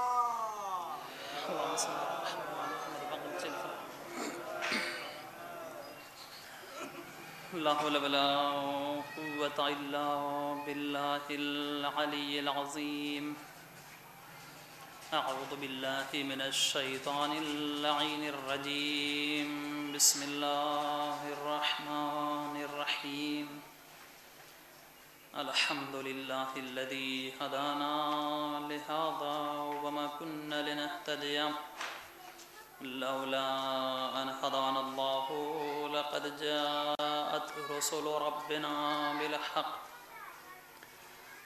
اللهم صل على محمد وعلى آل محمد. لا حول ولا قوة إلا بالله العلي العظيم. أعوذ بالله من الشيطان اللعين الرجيم. بسم الله الرحمن الرحيم. الحمد لله الذي هدانا لهذا وما كنا لنهتدي لولا أن هدانا الله لقد جاءت رسل ربنا بالحق.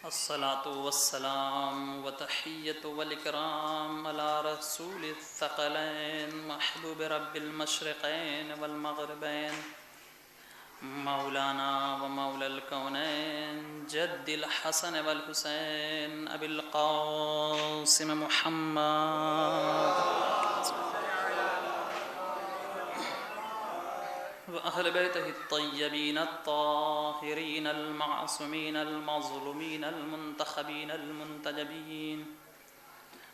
الصلاة والسلام وتحية والإكرام على رسول الثقلين محبوب رب المشرقين والمغربين مولانا ومولى الكونين جد الحسن والحسين أبي القاسم محمد وأهل بيته الطيبين الطاهرين المعصومين المظلومين المنتخبين المنتجبين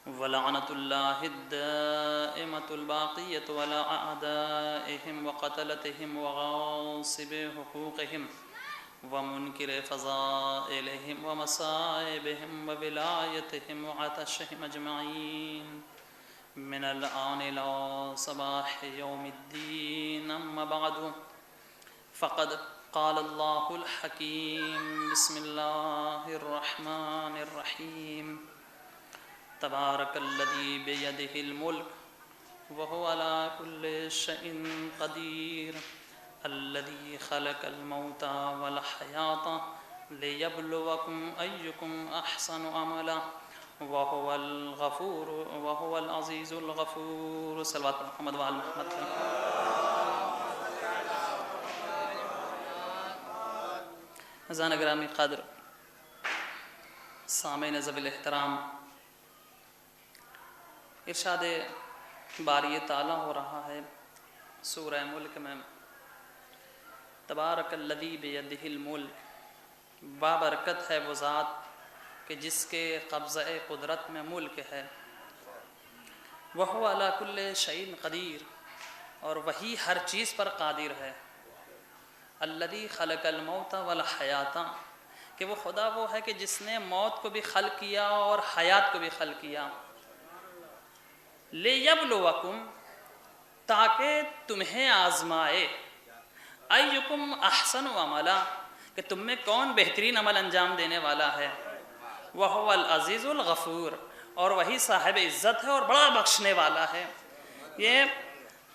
ولعنة الله الدائمة الباقية على أعدائهم وقتلتهم وغاصبي حقوقهم ومنكر فضائلهم ومصائبهم وولايتهم وعطشهم أجمعين من الآن إلى صباح يوم الدين. أما بعد فقد قال الله الحكيم. بسم الله الرحمن الرحيم. تبارك الذي بيده الملك وهو على كل شيء قدير الذي خلق الموت والحياة ليبلوكم أيكم أحسن عملا وهو الغفور وهو العزيز الغفور. صلوات محمد وعلى محمد. حضرات گرامی قدر، سامعین ذوی الاحترام، ارشاد باری تعالیٰ ہو رہا ہے سورہ ملک میں. تبارک الذی بیدہ الملک، بابرکت ہے وہ ذات کہ جس کے قبضہ قدرت میں ملک ہے. وہو علی کل شیء قدیر، اور وہی ہر چیز پر قادر ہے. الذی خلق الموت والحیات، کہ وہ خدا وہ ہے کہ جس نے موت کو بھی خلق کیا اور حیات کو بھی خلق کیا. لیبلوکم، تاکہ تمہیں آزمائے. ایکم احسن عملا، کہ تم میں کون بہترین عمل انجام دینے والا ہے. وہو العزیز الغفور، اور وہی صاحب عزت ہے اور بڑا بخشنے والا ہے. یہ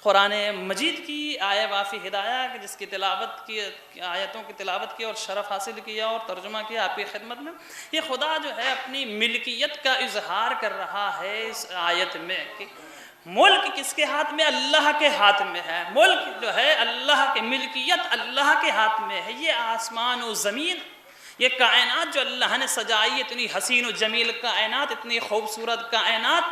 قرآن مجید کی آیہ وافی ہدایہ کہ جس کی تلاوت کی، آیتوں کی تلاوت کی اور شرف حاصل کیا اور ترجمہ کیا آپ کی خدمت میں. یہ خدا جو ہے اپنی ملکیت کا اظہار کر رہا ہے اس آیت میں کہ ملک کس کے ہاتھ میں؟ اللہ کے ہاتھ میں ہے. ملک جو ہے اللہ کے، ملکیت اللہ کے ہاتھ میں ہے. یہ آسمان و زمین، یہ کائنات جو اللہ نے سجائی، اتنی حسین و جمیل کائنات، اتنی خوبصورت کائنات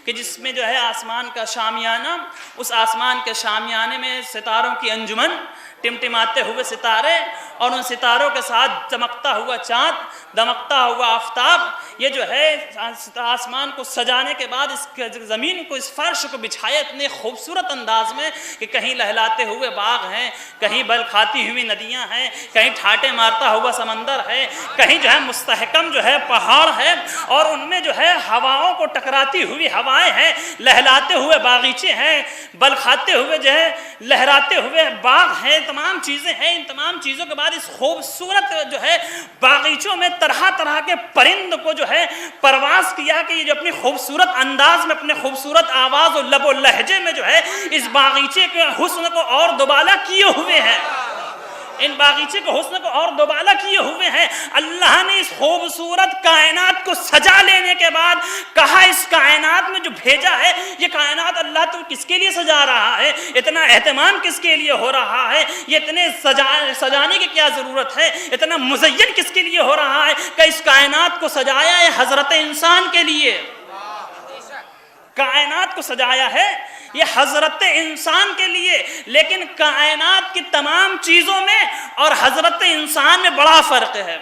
کہ جس میں جو ہے آسمان کا شامیانہ، اس آسمان کے شامیانے میں ستاروں کی انجمن، ٹمٹماتے ہوئے ستارے اور ان ستاروں کے ساتھ چمکتا ہوا چاند، دمکتا ہوا آفتاب. یہ جو ہے آسمان کو سجانے کے بعد اس زمین کو، اس فرش کو بچھایا اتنے خوبصورت انداز میں کہ کہیں لہلاتے ہوئے باغ ہیں، کہیں بل کھاتی ہوئی ندیاں ہیں، کہیں ٹھاٹے مارتا ہوا سمندر ہے، کہیں جو ہے مستحکم جو ہے پہاڑ ہے، اور ان میں جو ہے ہواؤں کو ٹکراتی ہوئی ہوائیں ہیں، لہلاتے ہوئے باغیچے ہیں، بل کھاتے ہوئے جو ہے لہراتے ہوئے باغ ہیں. تمام چیزیں ہیں. ان تمام چیزوں کے بعد اس خوبصورت جو ہے باغیچوں میں طرح طرح کے پرند کو جو ہے پرواز کیا کہ یہ جو اپنی خوبصورت انداز میں، اپنے خوبصورت آواز و لب و لہجے میں جو ہے اس باغیچے کے حسن کو اور دوبالا کیے ہوئے ہیں. ان باغیچے کو حسن کو اور دوبالا کیے ہوئے ہیں. اللہ نے اس خوبصورت کائنات کو سجا لینے کے بعد کہا اس کائنات میں جو بھیجا ہے، یہ کائنات اللہ تو کس کے لیے سجا رہا ہے؟ اتنا اہتمام کس کے لیے ہو رہا ہے؟ یہ اتنے سجانے کی کیا ضرورت ہے؟ اتنا مزین کس کے لیے ہو رہا ہے؟ کہ اس کائنات کو سجایا ہے حضرت انسان کے لیے. کائنات کو سجایا ہے یہ حضرت انسان کے لیے. لیکن کائنات کی تمام چیزوں میں اور حضرت انسان میں بڑا فرق ہے.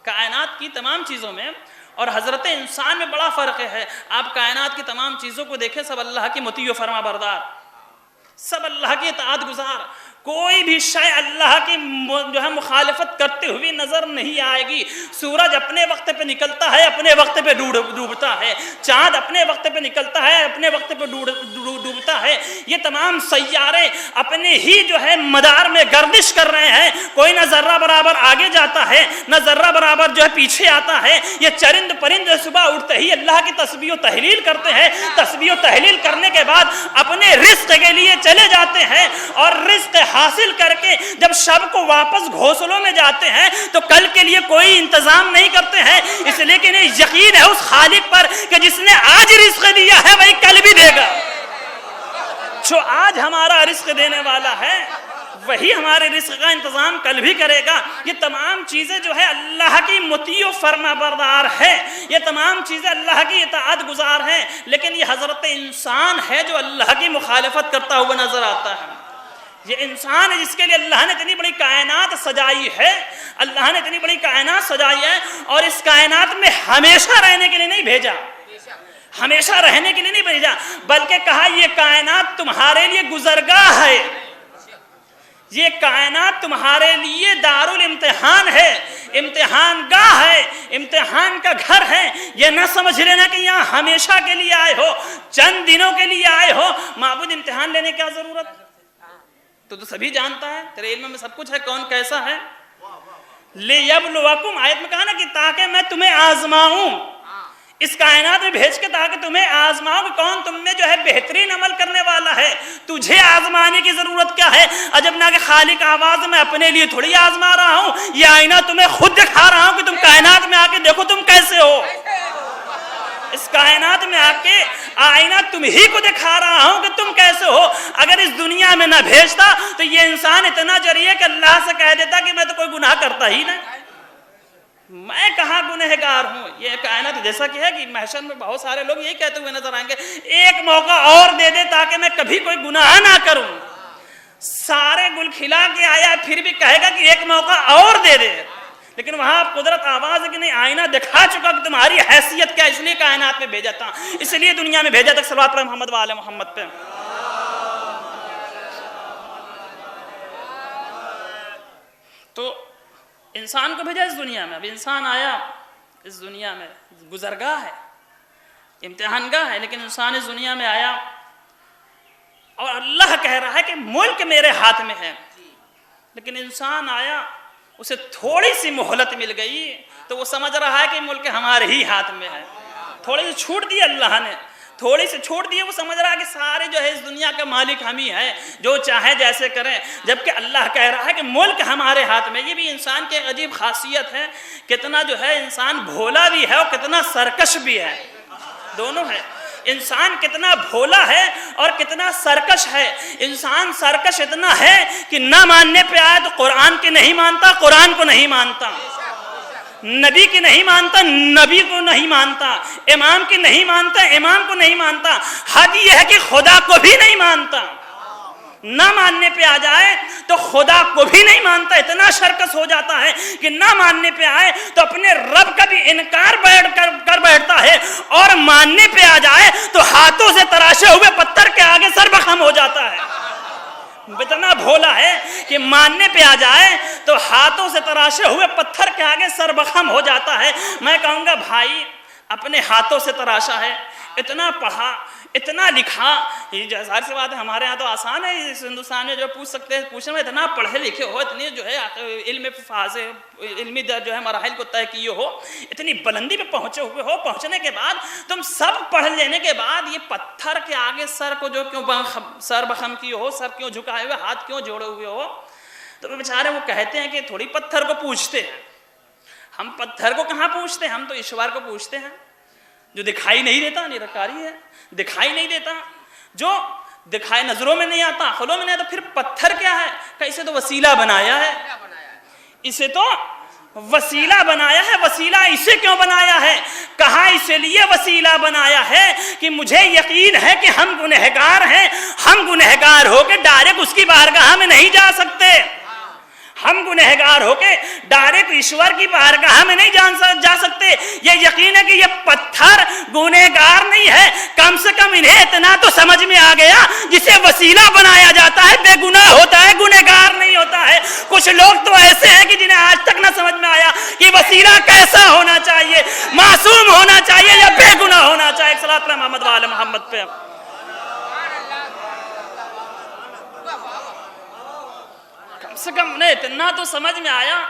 کائنات کی تمام چیزوں میں اور حضرت انسان میں بڑا فرق ہے. آپ کائنات کی تمام چیزوں کو دیکھیں، سب اللہ کی مطیع و فرما بردار، سب اللہ کی اطاعت گزار. کوئی بھی شے اللہ کی جو ہے مخالفت کرتے ہوئے نظر نہیں آئے گی. سورج اپنے وقت پہ نکلتا ہے، اپنے وقت پہ ڈوبتا ہے. چاند اپنے وقت پہ نکلتا ہے، اپنے وقت پہ ڈوبتا ہے. یہ تمام سیارے اپنے ہی جو ہے مدار میں گردش کر رہے ہیں. کوئی نہ ذرہ برابر آگے جاتا ہے، نہ ذرہ برابر جو ہے پیچھے آتا ہے. یہ چرند پرند صبح اٹھتے ہی اللہ کی تسبیح و تحلیل کرتے ہیں. تسبیح و تحلیل کرنے کے بعد اپنے رزق کے لیے چلے جاتے ہیں، اور رزق حاصل کر کے جب شب کو واپس گھونسلوں میں جاتے ہیں تو کل کے لیے کوئی انتظام نہیں کرتے ہیں. اس لیے کہ انہیں یقین ہے اس خالق پر کہ جس نے آج رزق دیا ہے وہی کل بھی دے گا. جو آج ہمارا رزق دینے والا ہے وہی ہمارے رزق کا انتظام کل بھی کرے گا. یہ تمام چیزیں جو ہے اللہ کی مطیع و فرما بردار ہے، یہ تمام چیزیں اللہ کی اطاعت گزار ہیں. لیکن یہ حضرت انسان ہے جو اللہ کی مخالفت کرتا ہوا نظر آتا ہے. یہ انسان ہے جس کے لیے اللہ نے اتنی بڑی کائنات سجائی ہے. اللہ نے اتنی بڑی کائنات سجائی ہے اور اس کائنات میں ہمیشہ رہنے کے لیے نہیں بھیجا، ہمیشہ رہنے کے لیے نہیں بھیجا، بلکہ کہا یہ کائنات تمہارے لیے گزرگاہ ہے، یہ کائنات تمہارے لیے دارالامتحان ہے، امتحان گاہ ہے، امتحان کا گھر ہے. یہ نہ سمجھ لینا کہ یہاں ہمیشہ کے لیے آئے ہو، چند دنوں کے لیے آئے ہو. معبود امتحان لینے کی کیا ضرورت؟ تو سبھی جانتا ہے، تیرے علم میں سب کچھ ہے کون کیسا ہے. لِيَبْلُوَكُمْ آیت میں کہا نا کہ تاکہ میں تمہیں آزماؤں، اس کائنات میں بھیج کے تاکہ تمہیں آزماؤں کہ کون تم میں جو ہے بہترین عمل کرنے والا ہے. تجھے آزمانے کی ضرورت کیا ہے؟ عجب نہ کہ خالق آواز میں اپنے لیے تھوڑی آزما رہا ہوں، یہ آئینہ تمہیں خود دکھا رہا ہوں کہ تم کائنات میں آ کے دیکھو تم کیسے ہو. اس کائنات میں آ کے آئینہ تم ہی کو دکھا رہا ہوں کہ تم کیسے ہو. اگر اس دنیا میں نہ بھیجتا تو یہ انسان اتنا جری ہے کہ اللہ سے کہہ دیتا کہ میں تو کوئی گناہ کرتا ہی نہیں، میں کہاں گنہگار ہوں. یہ کائنات جیسا کہ ہے کہ محشر میں بہت سارے لوگ یہی کہتے ہوئے نظر آئیں گے ایک موقع اور دے دے تاکہ میں کبھی کوئی گناہ نہ کروں. سارے گل کھلا کے آیا پھر بھی کہے گا کہ ایک موقع اور دے دے. لیکن وہاں قدرت آواز ہے کہ نہیں، آئینہ دکھا چکا کہ تمہاری حیثیت کیا، اس لیے کائنات میں بھیجا تھا، اس لیے دنیا میں بھیجا تھا. صلوات پر محمد و آل محمد پہ. تو انسان کو بھیجا اس دنیا میں. اب انسان آیا اس دنیا میں، گزرگاہ ہے، امتحان گاہ ہے، لیکن انسان اس دنیا میں آیا اور اللہ کہہ رہا ہے کہ ملک میرے ہاتھ میں ہے. لیکن انسان آیا، اسے تھوڑی سی مہلت مل گئی تو وہ سمجھ رہا ہے کہ ملک ہمارے ہی ہاتھ میں ہے. تھوڑی سی چھوٹ دی اللہ نے، تھوڑی سی چھوٹ دی، وہ سمجھ رہا ہے کہ سارے جو ہے اس دنیا کا مالک ہم ہی ہے، جو چاہے جیسے کریں. جبکہ اللہ کہہ رہا ہے کہ ملک ہمارے ہاتھ میں. یہ بھی انسان کی عجیب خاصیت ہے، کتنا جو ہے انسان بھولا بھی ہے اور کتنا سرکش بھی ہے، دونوں ہے. انسان کتنا بھولا ہے اور کتنا سرکش ہے. انسان سرکش اتنا ہے کہ نہ ماننے پہ آئے تو قرآن کی نہیں مانتا، قرآن کو نہیں مانتا، نبی کی نہیں مانتا، نبی کو نہیں مانتا، امام کی نہیں مانتا، امام کو نہیں مانتا. حد یہ ہے کہ خدا کو بھی نہیں مانتا. نہ ماننے پہ آ جائے تو خدا کو بھی نہیں مانتا. اتنا شرکس ہو جاتا ہے کہ نہ ماننے پہ آئے تو اپنے رب کا بھی انکار کر بیٹھتا ہے، اور ماننے پہ آ جائے تو ہاتھوں سے تراشے ہوئے پتھر کے آگے سر بخم ہو جاتا ہے. اتنا بھولا ہے کہ ماننے پہ آ جائے تو ہاتھوں سے تراشے ہوئے پتھر کے آگے سر بخم ہو جاتا ہے. میں کہوں گا بھائی اپنے ہاتھوں سے تراشا ہے، اتنا پڑھا، اتنا لکھا. یہ ظاہر سی بات ہے ہمارے ہاں تو آسان ہے اس ہندوستان میں جو پوچھ سکتے ہیں پوچھنے میں، اتنا پڑھے لکھے ہو، اتنی جو ہے علمی جو ہے مراحل کو طے کیے ہو، اتنی بلندی پہ پہنچے ہوئے ہو، پہنچنے کے بعد تم سب پڑھ لینے کے بعد یہ پتھر کے آگے سر کو جو کیوں سر بخم کیے ہو، سر کیوں جھکائے ہوئے، ہاتھ کیوں جوڑے ہوئے ہو. تو بیچارے وہ کہتے ہیں کہ تھوڑی پتھر کو پوچھتے ہیں. ہم پتھر کو کہاں پوچھتے ہیں، ہم تو ایشور کو پوچھتے ہیں جو دکھائی نہیں دیتا. نرکاری ہے، دکھائی نہیں دیتا، جو دکھائی نظروں میں نہیں آتا، عقلوں میں نہیں آتا. پھر پتھر کیا ہے؟ کہ اسے تو وسیلہ بنایا ہے، اسے تو وسیلہ بنایا ہے. وسیلہ اسے کیوں بنایا ہے؟ کہا اس لیے وسیلہ بنایا ہے کہ مجھے یقین ہے کہ ہم گنہگار ہیں، ہم گنہگار ہو کے ڈائریکٹ اس کی بارگاہ میں نہیں جا سکتے. ہم گنہگار ہو کے ڈائریکٹ ایشور کی بارگاہ میں نہیں جا سکتے. یہ یقین ہے کہ یہ پتھر گنہگار نہیں ہے. کم سے کم انہیں اتنا تو سمجھ میں آ گیا جسے وسیلہ بنایا جاتا ہے بے گناہ ہوتا ہے, گنہگار نہیں ہوتا ہے. کچھ لوگ تو ایسے ہیں کہ جنہیں آج تک نہ سمجھ میں آیا کہ وسیلہ کیسا ہونا چاہیے, معصوم ہونا چاہیے یا بے گناہ ہونا چاہیے. صلوات اللہ محمد وآل محمد پہ. کم سے کم انہیں اتنا تو سمجھ میں آیا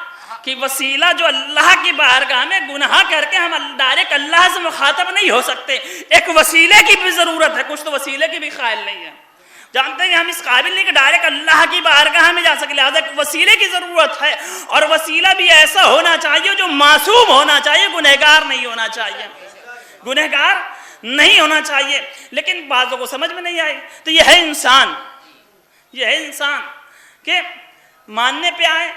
کہ وسیلہ جو اللہ کی بارگاہ میں گناہ کر کے ہم ڈائریکٹ اللہ سے مخاطب نہیں ہو سکتے, ایک وسیلے کی بھی ضرورت ہے. کچھ تو وسیلے کی بھی قائل نہیں ہے, جانتے ہیں کہ ہم اس قابل نہیں کہ ڈائریکٹ اللہ کی بارگاہ میں جا سکے, لہذا ایک وسیلے کی ضرورت ہے. اور وسیلہ بھی ایسا ہونا چاہیے جو معصوم ہونا چاہیے, گنہگار نہیں ہونا چاہیے, گنہگار نہیں ہونا چاہیے. لیکن بعضوں کو سمجھ میں نہیں آئے. تو یہ ہے انسان, یہ ہے انسان کہ ماننے پہ آئے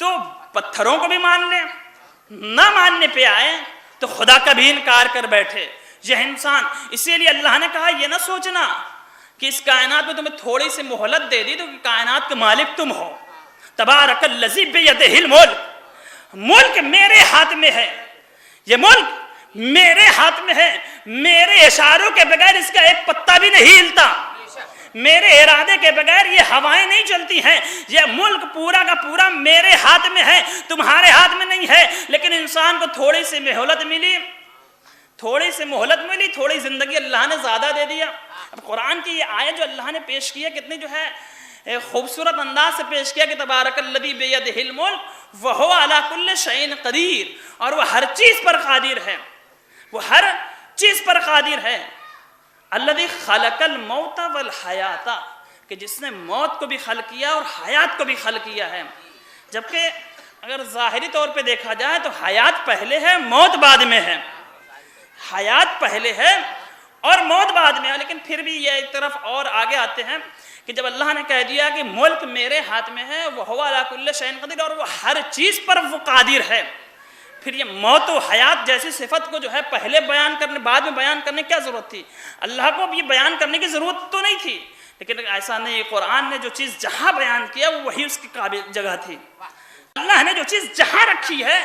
تو پتھروں کو بھی مان لیں, نہ ماننے پہ آئے تو خدا کا بھی انکار کر بیٹھے. یہ انسان. اسی لیے اللہ نے کہا یہ نہ سوچنا کہ اس کائنات میں تمہیں تھوڑی سی مہلت دے دی تو کائنات کے مالک تم ہو. تبارک الذی بیدہ الملک, ملک میرے ہاتھ میں ہے, یہ ملک میرے ہاتھ میں ہے. میرے اشاروں کے بغیر اس کا ایک پتا بھی نہیں ہلتا, میرے ارادے کے بغیر یہ ہوائیں نہیں چلتی ہیں. یہ ملک پورا کا پورا میرے ہاتھ میں ہے, تمہارے ہاتھ میں نہیں ہے. لیکن انسان کو تھوڑی سی مہلت ملی, تھوڑی سی مہلت ملی, تھوڑی زندگی اللہ نے زیادہ دے دیا. اب قرآن کی یہ آیت جو اللہ نے پیش کی ہے کتنی جو ہے خوبصورت انداز سے پیش کیا کہ تبارک الذی بیدہ الملک وہو علی کل شیء قدیر, اور وہ ہر چیز پر قادر ہے, وہ ہر چیز پر قادر ہے. الذی خلق الموت والحیات, کہ جس نے موت کو بھی خلق کیا اور حیات کو بھی خلق کیا ہے. جبکہ اگر ظاہری طور پہ دیکھا جائے تو حیات پہلے ہے, موت بعد میں ہے. حیات پہلے ہے اور موت بعد میں ہے. لیکن پھر بھی یہ ایک طرف اور آگے آتے ہیں کہ جب اللہ نے کہہ دیا کہ ملک میرے ہاتھ میں ہے, وہو علی کل شیء قدیر, اور وہ ہر چیز پر وہ قادر ہے, پھر یہ موت و حیات جیسی صفت کو جو ہے پہلے بیان کرنے بعد میں بیان کرنے کی کیا ضرورت تھی؟ اللہ کو اب یہ بیان کرنے کی ضرورت تو نہیں تھی. لیکن ایسا نہیں, قرآن نے جو چیز جہاں بیان کیا وہی اس کی قابل جگہ تھی. اللہ نے جو چیز جہاں رکھی ہے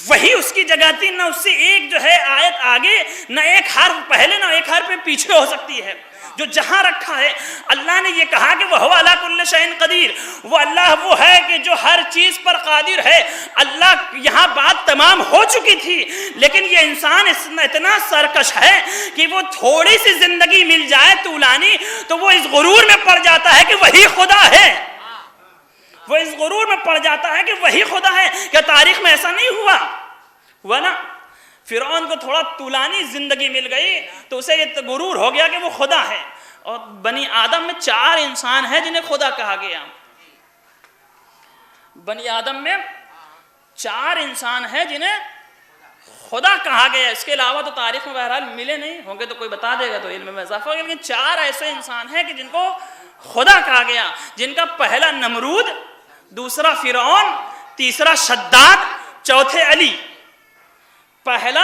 وہی اس کی جگہ تھی, نہ اس سے ایک جو ہے آیت آگے, نہ ایک حرف پہلے, نہ ایک حرف پیچھے ہو سکتی ہے. جو جہاں رکھا ہے اللہ نے یہ کہا کہ وہ علی کل شیء قدیر, وہ اللہ وہ ہے کہ جو ہر چیز پر قادر ہے. اللہ یہاں بات تمام ہو چکی تھی, لیکن یہ انسان اتنا سرکش ہے کہ وہ تھوڑی سی زندگی مل جائے طولانی تو وہ اس غرور میں پڑ جاتا ہے کہ وہی خدا ہے, وہ اس غرور میں پڑ جاتا ہے کہ وہی خدا ہے. کیا تاریخ میں ایسا نہیں ہوا نا؟ فرعون کو تھوڑا طولانی زندگی مل گئی تو اسے یہ غرور ہو گیا کہ وہ خدا ہے. اور بنی آدم میں 4 انسان ہیں جنہیں خدا کہا گیا. بنی آدم میں 4 انسان ہیں جنہیں خدا کہا گیا. اس کے علاوہ تو تاریخ میں بہرحال ملے نہیں ہوں گے, تو کوئی بتا دے گا تو علم میں اضافہ ہوگا. لیکن 4 ایسے انسان ہیں کہ جن کو خدا کہا گیا, جن کا پہلا نمرود, دوسرا فرعون, تیسرا شداد, چوتھے علی. پہلا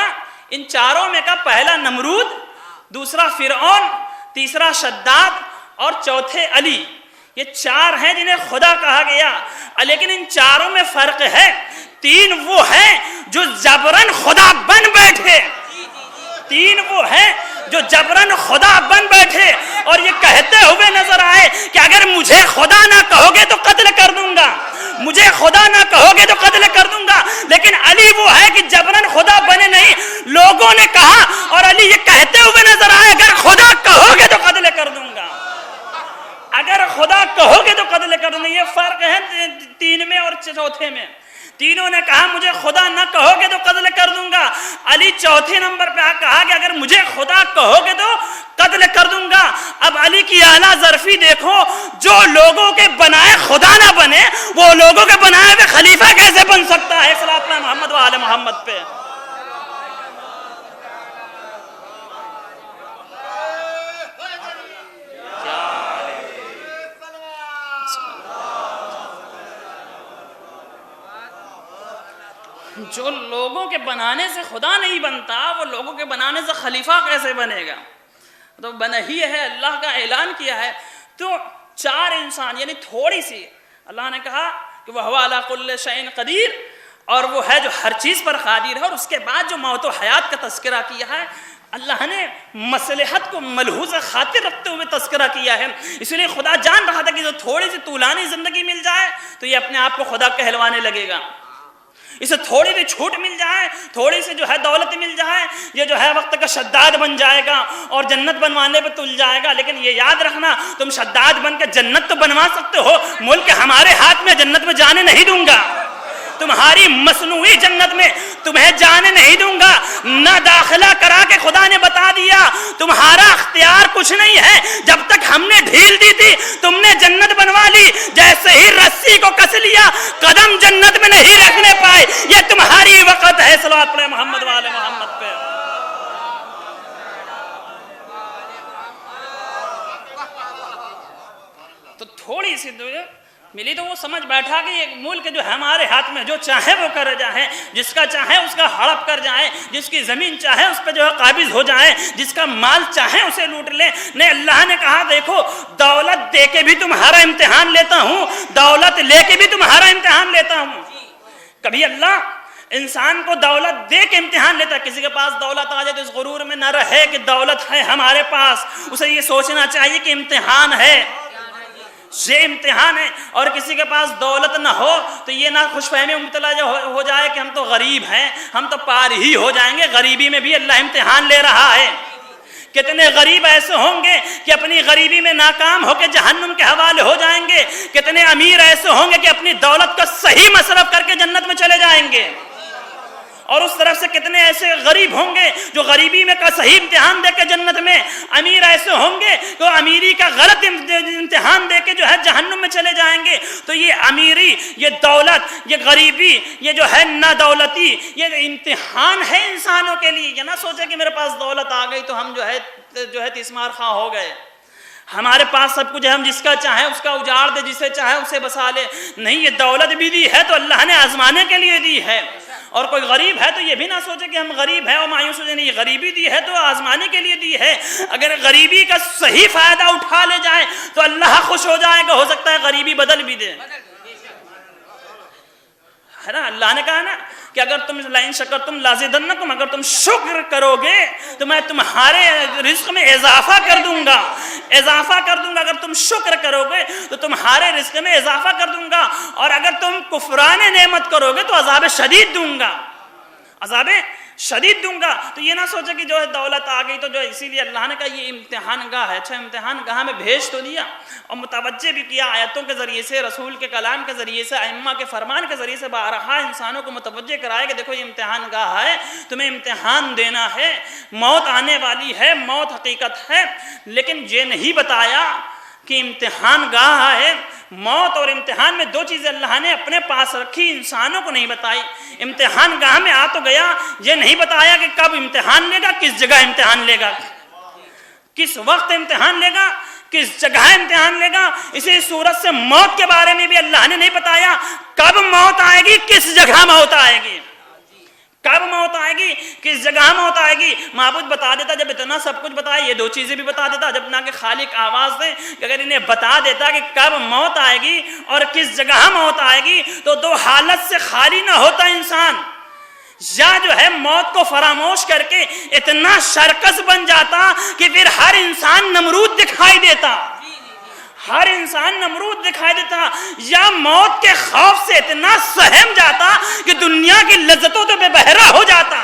ان 4 میں کا پہلا نمرود, دوسرا فرعون, تیسرا شداد اور چوتھے علی. یہ 4 ہیں جنہیں خدا کہا گیا. لیکن ان 4 میں فرق ہے. 3 وہ ہیں جو جبرن خدا بن بیٹھے, 3 وہ ہیں جو جبرن خدا بن بیٹھے اور یہ کہتے ہوئے نظر آئے کہ اگر مجھے خدا نہ کہو گے تو قتل کر دوں گا, مجھے خدا نہ کہو گے تو قتل کر دوں گا. لیکن علی وہ ہے کہ جبرن خدا بنے نہیں, لوگوں نے کہا اور علی یہ کہتے ہوئے نظر آئے اگر خدا کہو گے تو قتل کر دوں گا, اگر خدا کہو گے تو قتل کر دوں گا. یہ فرق ہے 3 میں اور چوتھے میں. تینوں نے کہا مجھے خدا نہ کہو گے تو قتل کر دوں گا. علی چوتھے نمبر پہ کہا کہ اگر مجھے خدا کہو گے تو قتل کر دوں گا. اب علی کی اعلیٰ ظرفی دیکھو, جو لوگوں کے بنائے خدا نہ بنے وہ لوگوں کے بنائے ہوئے خلیفہ کیسے بن سکتا ہے؟ صلوات اللہ محمد و آل محمد پہ. جو لوگوں کے بنانے سے خدا نہیں بنتا وہ لوگوں کے بنانے سے خلیفہ کیسے بنے گا؟ تو بنا ہی ہے, اللہ کا اعلان کیا ہے. تو 4 انسان یعنی تھوڑی سی, اللہ نے کہا کہ وہ علی کل شیء قدیر، اور وہ ہے جو ہر چیز پر قادر ہے۔ اور اس کے بعد جو موت و حیات کا تذکرہ کیا ہے، اللہ نے مصلحت کو ملحوظ خاطر رکھتے ہوئے تذکرہ کیا ہے، اس لیے خدا جان رہا تھا کہ جو تھوڑی سی طولانی زندگی مل جائے تو یہ اپنے آپ کو خدا کہلوانے لگے گا، اسے تھوڑی سی چھوٹ مل جائے، تھوڑی سی جو ہے دولت مل جائے، یہ جو ہے وقت کا شداد بن جائے گا اور جنت بنوانے پہ تل جائے گا۔ لیکن یہ یاد رکھنا، تم شداد بن کے جنت تو بنوا سکتے ہو، ملک ہمارے ہاتھ میں، جنت میں جانے نہیں دوں گا، تمہاری مصنوعی جنت میں تمہیں جانے نہیں دوں گا، نہ داخلہ کرا کے خدا نے بتا دیا تمہارا اختیار کچھ نہیں ہے، جب تک ہم نے ڈھیل دی تھی تم نے جنت بنوا لی، جیسے ہی رسی کو کس لیا قدم جنت میں نہیں رکھنے پائے، یہ تمہاری وقت ہے۔ صلوات پڑھیں محمد والے محمد پہ۔ تو تھوڑی سی ملی تو وہ سمجھ بیٹھا کہ یہ ملک جو ہے ہمارے ہاتھ میں، جو چاہے وہ کر جائیں، جس کا چاہے اس کا ہڑپ کر جائیں، جس کی زمین چاہے اس پہ جو ہے قابض ہو جائیں، جس کا مال چاہے اسے لوٹ لیں۔ نہیں، اللہ نے کہا دیکھو دولت دے کے بھی تمہارا امتحان لیتا ہوں، دولت لے کے بھی تمہارا امتحان لیتا ہوں۔ کبھی اللہ انسان کو دولت دے کے امتحان لیتا ہے، کسی کے پاس دولت آ جائے تو اس غرور میں نہ رہے کہ دولت ہے ہمارے پاس، اسے یہ سوچنا چاہیے کہ امتحان ہے، یہ امتحان ہے۔ اور کسی کے پاس دولت نہ ہو تو یہ نہ خوش فہمی میں مبتلا ہو جائے کہ ہم تو غریب ہیں، ہم تو پار ہی ہو جائیں گے، غریبی میں بھی اللہ امتحان لے رہا ہے۔ کتنے غریب ایسے ہوں گے کہ اپنی غریبی میں ناکام ہو کے جہنم کے حوالے ہو جائیں گے، کتنے امیر ایسے ہوں گے کہ اپنی دولت کا صحیح مصرف کر کے جنت میں چلے جائیں گے، اور اس طرف سے کتنے ایسے غریب ہوں گے جو غریبی میں کا صحیح امتحان دے کے جنت میں، امیر ایسے ہوں گے جو امیری کا غلط امتحان دے کے جو ہے جہنم میں چلے جائیں گے۔ تو یہ امیری، یہ دولت، یہ غریبی، یہ جو ہے نا دولتی، یہ امتحان ہے انسانوں کے لیے۔ یہ نہ سوچے کہ میرے پاس دولت آ گئی تو ہم جو ہے تیسمار خواہ ہو گئے، ہمارے پاس سب کچھ ہے، ہم جس کا چاہے اس کا اجاڑ دے، جسے چاہے اسے بسا لے۔ نہیں، یہ دولت بھی دی ہے تو اللہ نے آزمانے کے لیے دی ہے، اور کوئی غریب ہے تو یہ بھی نہ سوچے کہ ہم غریب ہیں اور مایوس ہو جائیں، نہیں، غریبی دی ہے تو آزمانے کے لیے دی ہے۔ اگر غریبی کا صحیح فائدہ اٹھا لے جائے تو اللہ خوش ہو جائے گا، ہو سکتا ہے غریبی بدل بھی دے، ہے نا۔ اللہ نے کہا نا کہ اگر تم لئن شکرتم لازیدنکم، اگر تم شکر کرو گے تو میں تمہارے رزق میں اضافہ کر دوں گا، اضافہ کر دوں گا۔ اگر تم شکر کرو گے تو تمہارے رزق میں اضافہ کر دوں گا، اور اگر تم کفران نعمت کرو گے تو عذاب شدید دوں گا، عذاب شدید دوں گا۔ تو یہ نہ سوچے کہ جو ہے دولت آ گئی تو جو، اسی لیے اللہ نے کہا یہ امتحان گاہ ہے۔ اچھا، امتحان گاہ میں بھیج تو دیا اور متوجہ بھی کیا، آیتوں کے ذریعے سے، رسول کے کلام کے ذریعے سے، ائمہ کے فرمان کے ذریعے سے بارہا انسانوں کو متوجہ کرایا کہ دیکھو یہ امتحان گاہ ہے، تمہیں امتحان دینا ہے، موت آنے والی ہے، موت حقیقت ہے۔ لیکن یہ نہیں بتایا کہ امتحان گاہ ہے۔ موت اور امتحان میں دو چیزیں اللہ نے اپنے پاس رکھی، انسانوں کو نہیں بتائی۔ امتحان گاہ میں آ تو گیا، یہ نہیں بتایا کہ کب امتحان لے گا، کس جگہ امتحان لے گا، کس وقت امتحان لے گا، کس جگہ امتحان لے گا۔ اسی صورت سے موت کے بارے میں بھی اللہ نے نہیں بتایا کب موت آئے گی، کس جگہ موت آئے گی، کب موت آئے گی، کس جگہ موت آئے گی۔ معبود بتا دیتا، جب اتنا سب کچھ بتایا، یہ دو چیزیں بھی بتا دیتا، جب نہ کہ خالق آواز دے، اگر انہیں بتا دیتا کہ کب موت آئے گی اور کس جگہ موت آئے گی تو دو حالت سے خالی نہ ہوتا انسان، یا جو ہے موت کو فراموش کر کے اتنا شرکس بن جاتا کہ پھر ہر انسان نمرود دکھائی دیتا، ہر انسان نمرود دکھائی دیتا، یا موت کے خوف سے اتنا سہم جاتا کہ دنیا کی لذتوں سے بے بہرا ہو جاتا،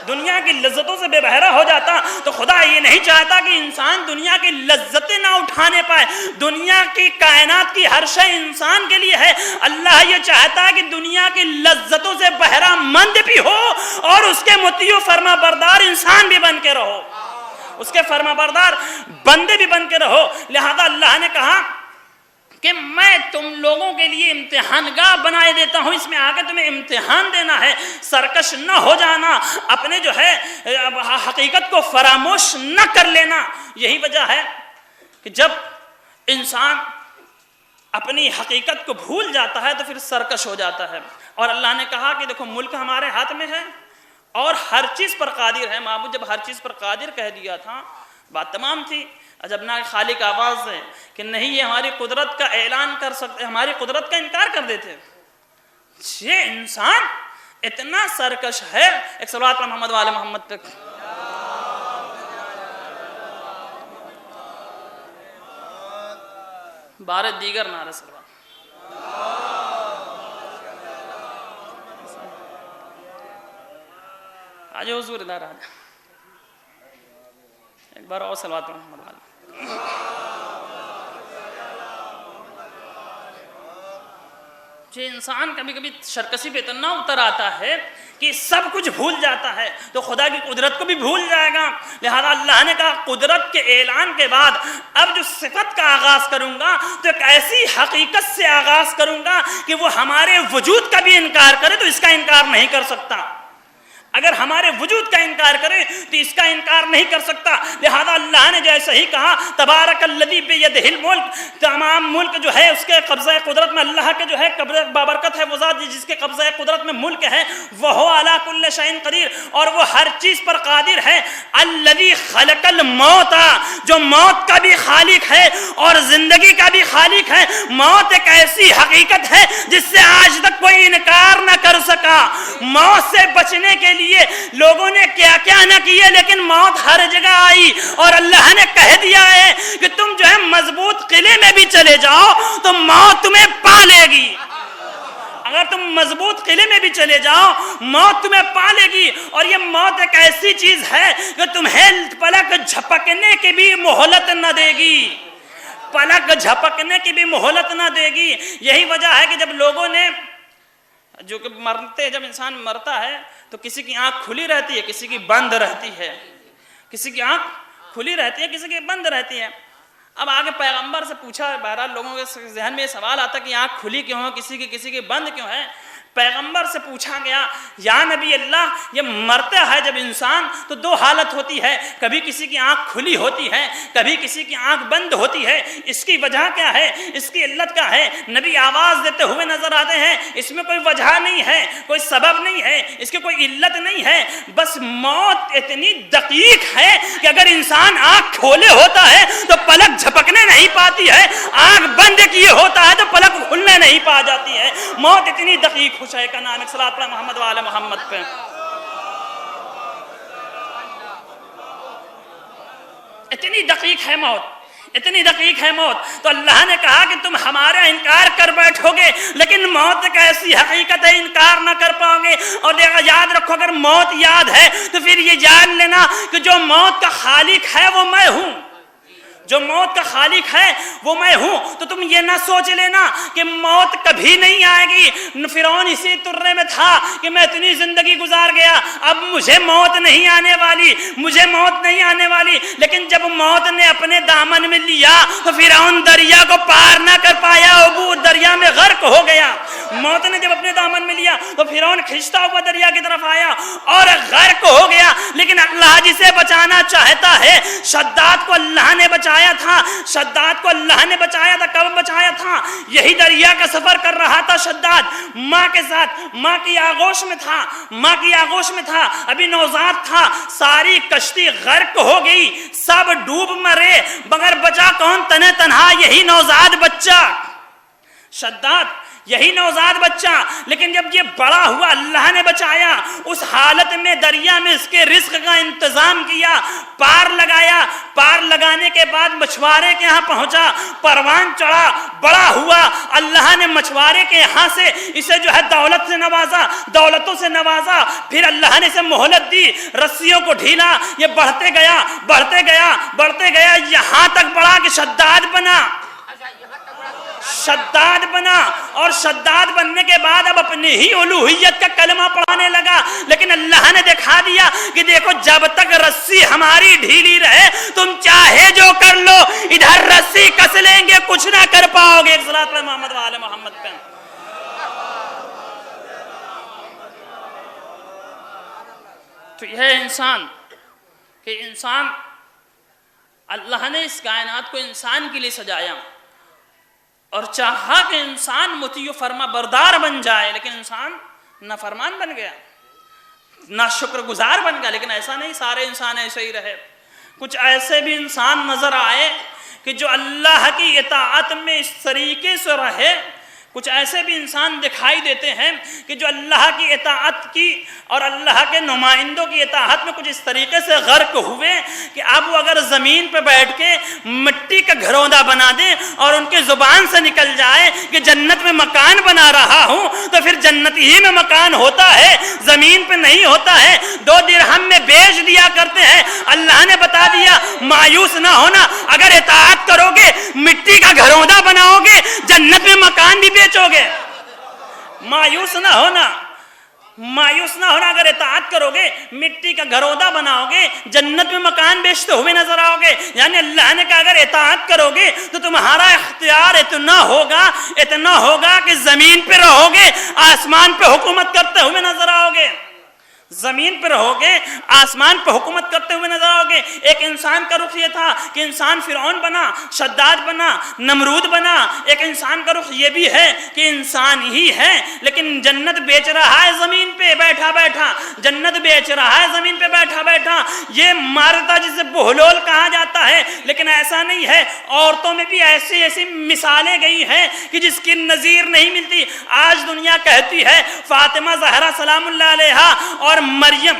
دنیا کی لذتوں سے بے بہرا ہو جاتا۔ تو خدا یہ نہیں چاہتا کہ انسان دنیا کی لذتیں نہ اٹھانے پائے، دنیا کی کائنات کی ہر شے انسان کے لیے ہے۔ اللہ یہ چاہتا ہے کہ دنیا کی لذتوں سے بہرا مند بھی ہو اور اس کے مطیع و فرما بردار انسان بھی بن کے رہو، اس کے فرما بردار بندے بھی بن کے رہو۔ لہذا اللہ نے کہا کہ میں تم لوگوں کے لیے امتحان گاہ بنائے دیتا ہوں، اس میں آگے تمہیں امتحان دینا ہے، سرکش نہ ہو جانا، اپنے جو ہے حقیقت کو فراموش نہ کر لینا۔ یہی وجہ ہے کہ جب انسان اپنی حقیقت کو بھول جاتا ہے تو پھر سرکش ہو جاتا ہے۔ اور اللہ نے کہا کہ دیکھو ملک ہمارے ہاتھ میں ہے اور ہر چیز پر قادر ہے۔ معبود جب ہر چیز پر قادر کہہ دیا تھا، بات تمام تھی۔ عجبناک خالق آواز ہے کہ نہیں یہ ہماری قدرت کا اعلان کر سکتے، ہماری قدرت کا انکار کر دیتے. یہ انسان اتنا سرکش ہے. ایک صلوات پر محمد وآل محمد تک. بارہ دیگر نعرہ صلوات. آج حضور ادھر آج ایک بار اور صلوات پر محمد وآل. جو انسان کبھی کبھی سرکشی پہ اتنا اتر آتا ہے کہ سب کچھ بھول جاتا ہے تو خدا کی قدرت کو بھی بھول جائے گا. لہذا اللہ نے کہا قدرت کے اعلان کے بعد اب جو صفت کا آغاز کروں گا تو ایک ایسی حقیقت سے آغاز کروں گا کہ وہ ہمارے وجود کا بھی انکار کرے تو اس کا انکار نہیں کر سکتا. اگر ہمارے وجود کا انکار کرے تو اس کا انکار نہیں کر سکتا. لہذا اللہ نے جیسے ہی کہا تبارک الذی بیدہ الملک، تمام ملک جو ہے اس کے قبضہ قدرت میں اللہ کے جو ہے قبضہ بابرکت ہے، وہ ذات جس کے قبضہ قدرت میں ملک ہے، وہو علی کل شیء قدیر، اور وہ ہر چیز پر قادر ہے. الذی خلق الموت، جو موت کا بھی خالق ہے اور زندگی کا بھی خالق ہے. موت ایک ایسی حقیقت ہے جس سے آج تک کوئی انکار نہ کر سکا. موت سے بچنے کے لیے لوگوں نے کیا کیا نہ کیے، لیکن موت ہر جگہ آئی اور اللہ نے کہہ دیا ہے کہ تم جو ہے مضبوط قلعے میں بھی چلے جاؤ تو موت تمہیں پا لے گی. اگر تم مضبوط قلعے میں بھی چلے جاؤ موت تمہیں پا لے گی. اور یہ موت ایک ایسی چیز ہے کہ تمہیں پلک جھپکنے کی بھی مہلت نہ دے گی، پلک جھپکنے کی بھی مہلت نہ دے گی. یہی وجہ ہے کہ جب لوگوں نے جو کہ مرتے، جب انسان مرتا ہے تو کسی کی آنکھ کھلی رہتی ہے، کسی کی بند رہتی ہے، کسی کی آنکھ کھلی رہتی ہے، کسی کی بند رہتی ہے. اب آگے پیغمبر سے پوچھا، بہرحال لوگوں کے ذہن میں یہ سوال آتا کہ آنکھ کھلی کیوں ہے، کسی کی بند کیوں ہے. پیغمبر سے پوچھا گیا یا نبی اللہ یہ مرتا ہے جب انسان تو دو حالت ہوتی ہے، کبھی کسی کی آنکھ کھلی ہوتی ہے، کبھی کسی کی آنکھ بند ہوتی ہے. اس کی وجہ کیا ہے، اس کی علت کیا ہے؟ نبی آواز دیتے ہوئے نظر آتے ہیں. اس میں کوئی وجہ نہیں ہے، کوئی سبب نہیں ہے، اس کی کوئی علت نہیں ہے. بس موت اتنی دقیق ہے کہ اگر انسان آنکھ کھولے ہوتا ہے تو پلک جھپکنے نہیں پاتی ہے، آنکھ بند کیے ہوتا ہے تو پلک کھلنے نہیں پا جاتی ہے. موت اتنی دقیق خوشائی کا نام. صلوات پر محمد وآل محمد پہ. اتنی دقیق ہے موت، اتنی دقیق ہے موت. تو اللہ نے کہا کہ تم ہمارا انکار کر بیٹھو گے لیکن موت ایک ایسی حقیقت ہے انکار نہ کر پاؤ گے. اور یاد رکھو اگر موت یاد ہے تو پھر یہ جان لینا کہ جو موت کا خالق ہے وہ میں ہوں، جو موت کا خالق ہے وہ میں ہوں. تو تم یہ نہ سوچ لینا کہ موت کبھی نہیں آئے گی. فرعون اسی ترے میں تھا کہ میں اتنی زندگی گزار گیا اب مجھے موت نہیں آنے والی، مجھے موت نہیں آنے والی. لیکن جب موت نے اپنے دامن میں لیا تو فرعون دریا کو پار نہ کر پایا، ابو دریا میں غرق ہو گیا. موت نے جب اپنے دامن میں لیا تو فرعون کھنچتا ہوا دریا کی طرف آیا اور غرق ہو گیا. لیکن اللہ جسے بچانا چاہتا ہے، شداد کو اللہ نے بچایا تھا، شداد کو اللہ نے بچایا تھا. کب بچایا تھا؟ یہی دریا کا سفر کر رہا تھا شداد ماں کے ساتھ، ماں کی آغوش میں تھا، ماں کی آغوش میں تھا، ابھی نوزاد تھا. ساری کشتی غرق ہو گئی، سب ڈوب مرے مگر بچا کون؟ تنہ تنہا یہی نوزاد بچہ شداد، یہی نوزاد بچہ. لیکن جب یہ بڑا ہوا اللہ نے بچایا. اس حالت میں دریا میں اس کے رزق کا انتظام کیا، پار لگایا. پار لگانے کے بعد مچھوارے کے یہاں پہنچا، پروان چڑھا، بڑا ہوا. اللہ نے مچھوارے کے یہاں سے اسے جو ہے دولت سے نوازا، دولتوں سے نوازا. پھر اللہ نے اسے مہلت دی، رسیوں کو ڈھیلا. یہ بڑھتے گیا، بڑھتے گیا، بڑھتے گیا، یہاں تک بڑھا کہ شداد بنا، شداد بنا. اور شداد بننے کے بعد اب اپنی ہی الوہیت کا کلمہ پڑھانے لگا. لیکن اللہ نے دکھا دیا کہ دیکھو جب تک رسی ہماری ڈھیلی رہے تم چاہے جو کر لو، ادھر رسی کس لیں گے کچھ نہ کر پاؤ گے. صلوات پر محمد وآل محمد پہ. تو یہ انسان کہ انسان، اللہ نے اس کائنات کو انسان کے لیے سجایا اور چاہا کہ انسان مطیع و فرما بردار بن جائے، لیکن انسان نافرمان بن گیا، ناشکر گزار بن گیا. لیکن ایسا نہیں سارے انسان ایسے ہی رہے. کچھ ایسے بھی انسان نظر آئے کہ جو اللہ کی اطاعت میں اس طریقے سے رہے، کچھ ایسے بھی انسان دکھائی دیتے ہیں کہ جو اللہ کی اطاعت کی اور اللہ کے نمائندوں کی اطاعت میں کچھ اس طریقے سے غرق ہوئے کہ اب وہ اگر زمین پہ بیٹھ کے مٹی کا گھروندا بنا دیں اور ان کی زبان سے نکل جائے کہ جنت میں مکان بنا رہا ہوں، تو پھر جنت ہی میں مکان ہوتا ہے، زمین پہ نہیں ہوتا ہے، 2 درہم میں بیچ دیا کرتے ہیں۔ اللہ نے بتا دیا مایوس نہ ہونا، اگر اطاعت کرو گے مٹی کا گھروندا بناؤ گے، جنت میں مکان بھی بیچو گے۔ مایوس نہ ہونا، مایوس نہ ہونا، اگر اطاعت کرو گے مٹی کا گھروندا بناؤ گے، جنت میں مکان بیچتے ہوئے نظر آؤ گے۔ یعنی اللہ نے کہا اگر اطاعت کرو گے تو تمہارا اختیار اتنا ہوگا کہ زمین پہ رہو گے، آسمان پہ حکومت کرتے ہوئے نظر آؤ گے۔ زمین پہ رہو گے، آسمان پہ حکومت کرتے ہوئے نظر آؤ گے۔ ایک انسان کا رخ یہ تھا کہ انسان فرعون بنا، شداد بنا، نمرود بنا۔ ایک انسان کا رخ یہ بھی ہے کہ انسان ہی ہے لیکن جنت بیچ رہا ہے زمین پہ بیٹھا بیٹھا، جنت بیچ رہا ہے زمین پہ بیٹھا بیٹھا۔ یہ مارتا جسے بہلول کہا جاتا ہے، لیکن ایسا نہیں ہے، عورتوں میں بھی ایسی ایسی مثالیں گئی ہیں کہ جس کی نظیر نہیں ملتی۔ آج دنیا کہتی ہے فاطمہ زہرا سلام اللہ علیہا اور مریم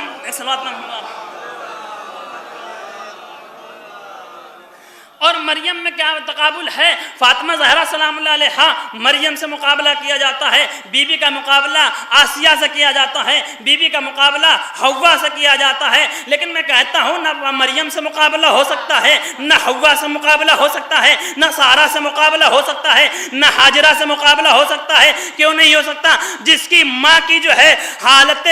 اور مریم میں کیا تقابل ہے؟ فاطمہ زہرا سلام اللہ علیہا مریم سے مقابلہ کیا جاتا ہے، بی بی کا مقابلہ آسیہ سے کیا جاتا ہے، بی بی کا مقابلہ حوا سے کیا جاتا ہے۔ لیکن میں کہتا ہوں نہ مریم سے مقابلہ ہو سکتا ہے، نہ حوا سے مقابلہ ہو سکتا ہے، نہ سارہ سے مقابلہ ہو سکتا ہے، نہ ہاجرہ سے مقابلہ ہو سکتا ہے۔ کیوں نہیں ہو سکتا؟ جس کی ماں کی جو ہے حالت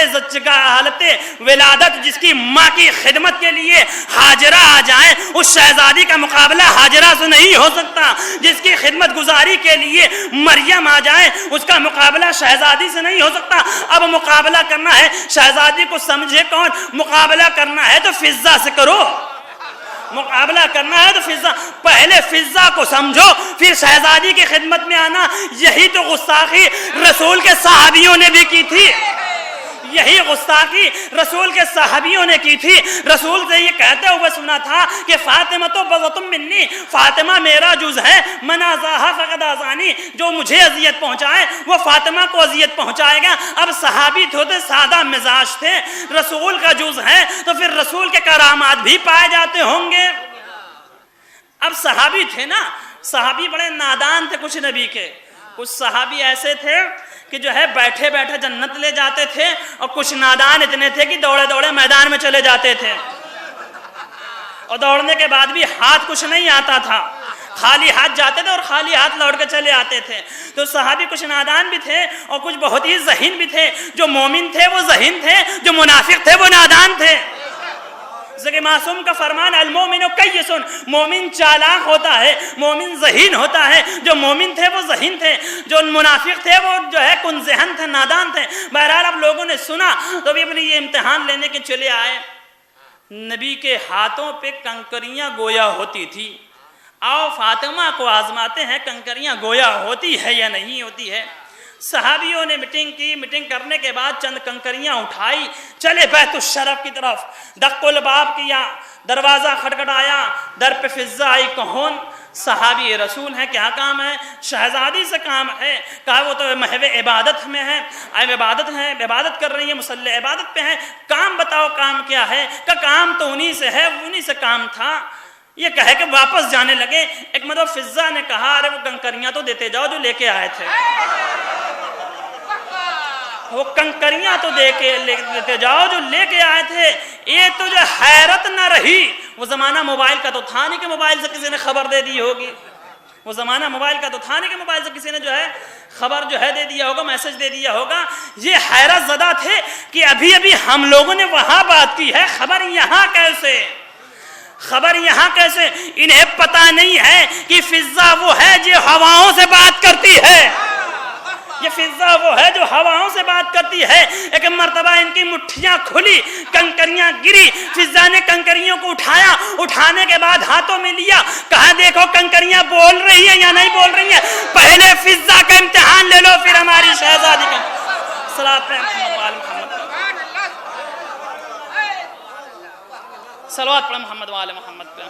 ولادت، جس کی ماں کی خدمت کے لیے ہاجرہ آ جائیں، اس شہزادی کا مقابلہ ہاجرہ سے نہیں ہو سکتا۔ جس کی خدمت گزاری کے لیے مریم آ جائے، اس کا مقابلہ شہزادی سے نہیں ہو سکتا۔ اب مقابلہ کرنا ہے، شہزادی کو سمجھے کون؟ مقابلہ کرنا ہے تو فضہ سے کرو، مقابلہ کرنا ہے تو فضہ، پہلے فضہ کو سمجھو پھر شہزادی کی خدمت میں آنا۔ یہی تو گستاخی رسول کے صحابیوں نے بھی کی تھی، یہی گستاخی رسول کے صحابیوں نے کی تھی۔ رسول سے یہ کہتے ہوئے سنا تھا کہ فاطمہ تو بضعۃ منی، فاطمہ میرا جز ہے، من آذاہا فقد آذانی، جو مجھے اذیت پہنچائے وہ فاطمہ کو اذیت پہنچائے گا۔ اب صحابی تھے، سادہ مزاج تھے، رسول کا جز ہے تو پھر رسول کے کرامات بھی پائے جاتے ہوں گے۔ اب صحابی تھے نا، صحابی بڑے نادان تھے کچھ نبی کے، کچھ صحابی ایسے تھے کہ جو ہے بیٹھے بیٹھے جنت لے جاتے تھے، اور کچھ نادان اتنے تھے کہ دوڑے دوڑے میدان میں چلے جاتے تھے، اور دوڑنے کے بعد بھی ہاتھ کچھ نہیں آتا تھا، خالی ہاتھ جاتے تھے اور خالی ہاتھ لوٹ کے چلے آتے تھے۔ تو صحابی کچھ نادان بھی تھے اور کچھ بہت ہی ذہین بھی تھے۔ جو مومن تھے وہ ذہین تھے، جو منافق تھے وہ نادان تھے۔ جیسے کہ معصوم کا فرمان المومن کیس، مومن چالاک ہوتا ہے، مومن ذہین ہوتا ہے۔ جو مومن تھے وہ ذہین تھے، جو منافق تھے وہ جو ہے کن ذہن تھے، نادان تھے۔ بہرحال اب لوگوں نے سنا تو بھی اپنے یہ امتحان لینے کے چلے آئے۔ نبی کے ہاتھوں پہ کنکریاں گویا ہوتی تھی، آؤ فاطمہ کو آزماتے ہیں کنکریاں گویا ہوتی ہے یا نہیں ہوتی ہے۔ صحابیوں نے میٹنگ کی، میٹنگ کرنے کے بعد چند کنکریاں اٹھائی، چلے بیت الشرف کی طرف، دق الباب کیا، دروازہ کھٹکھٹایا، در پہ فضہ آئی، کون؟ صحابی رسول ہیں، کیا کام ہے؟ شہزادی سے کام ہے۔ کہا وہ تو محو عبادت میں ہے، عبادت ہے، عبادت کر رہی ہے، مصلی عبادت پہ ہے، کام بتاؤ کام کیا ہے؟ کہ کام تو انہی سے ہے، انہی سے کام تھا۔ یہ کہے کہ واپس جانے لگے۔ ایک مرتبہ فضہ نے کہا ارے وہ کنکریاں تو دیتے جاؤ جو لے کے آئے تھے، وہ کنکریاں تو دیتے جاؤ جو لے کے آئے تھے۔ یہ تو جو حیرت نہ رہی، وہ زمانہ موبائل کا تو تھا نہیں کہ موبائل سے کسی نے خبر دے دی ہوگی، وہ زمانہ موبائل کا تو تھا نہیں کہ موبائل سے کسی نے جو ہے خبر جو ہے دے دیا ہوگا، میسج دے دیا ہوگا۔ یہ حیرت زدہ تھے کہ ابھی ابھی ہم لوگوں نے وہاں بات کی ہے، خبر یہاں کیسے؟ خبر یہاں کیسے؟ انہیں پتہ نہیں ہے کہ فضہ وہ ہے جو ہواؤں سے بات کرتی ہے، یہ فضہ وہ ہے جو ہواؤں سے بات کرتی ہے۔ ایک مرتبہ ان کی مٹھیاں کھلی، کنکریاں گری، فضہ نے کنکریوں کو اٹھایا، اٹھانے کے بعد ہاتھوں میں لیا، کہا دیکھو کنکریاں بول رہی ہیں یا نہیں بول رہی ہیں، پہلے فضہ کا امتحان لے لو پھر ہماری شہزادی کا۔ صلاۃ پہ محمد صلوات پڑھ محمد وآل محمد پہ.